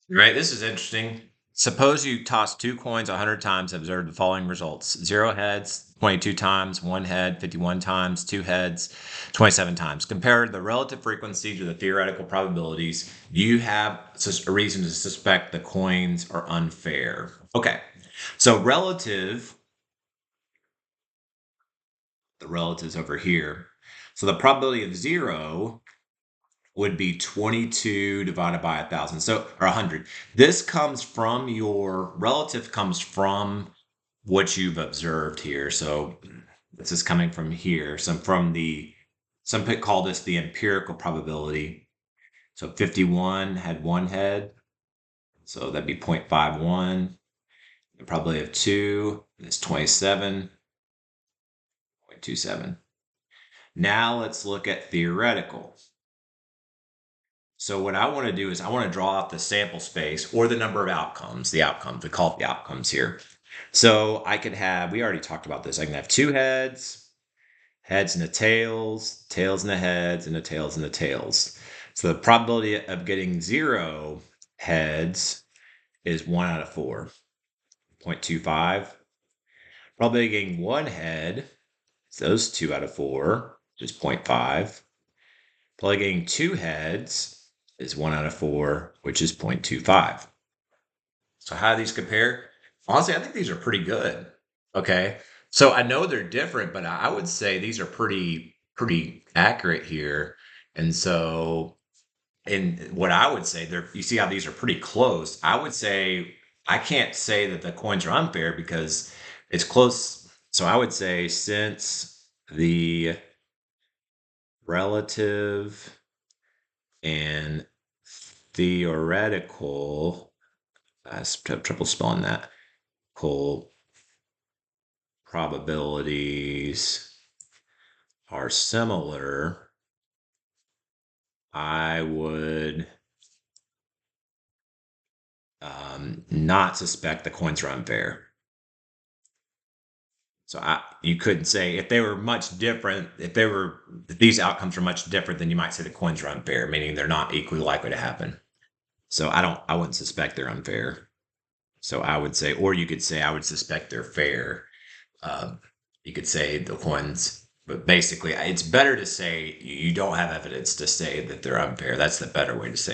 Right, this is interesting. Suppose you toss two coins 100 times and observe the following results. 0 heads, 22 times, 1 head, 51 times, 2 heads, 27 times. Compare the relative frequency to the theoretical probabilities. Do you have a reason to suspect the coins are unfair? Okay, so the relatives over here. So the probability of 0 would be 22 divided by 1,000, so or 100. This comes from your relative, comes from what you've observed here. So this is coming from here. Some people call this the empirical probability. So 51 had 1 head, so that'd be 0.51. The probability of 2 is 27.27. Now let's look at theoretical. So what I want to do is I want to draw out the sample space or the number of outcomes, we call it the outcomes here. So I could have, we already talked about this, I can have 2 heads, heads and the tails, tails and the heads, and the tails and the tails. So the probability of getting 0 heads is 1 out of 4, 0.25. Probability of getting 1 head is those 2 out of 4, which is 0.5. Probably getting 2 heads is 1 out of 4, which is 0.25. So how do these compare? Honestly, I think these are pretty good. Okay. So I know they're different, but I would say these are pretty accurate here. And so, and what I would say, you see how these are pretty close. I would say I can't say that the coins are unfair because it's close. So I would say since the relative and theoretical, I have trouble spelling that, probabilities are similar, I would not suspect the coins are unfair. So you couldn't say if they were much different, if these outcomes are much different, then you might say the coins are unfair, meaning they're not equally likely to happen. So I wouldn't suspect they're unfair. So I would say, or you could say I would suspect they're fair. You could say the coins, but basically it's better to say you don't have evidence to say that they're unfair. That's the better way to say it.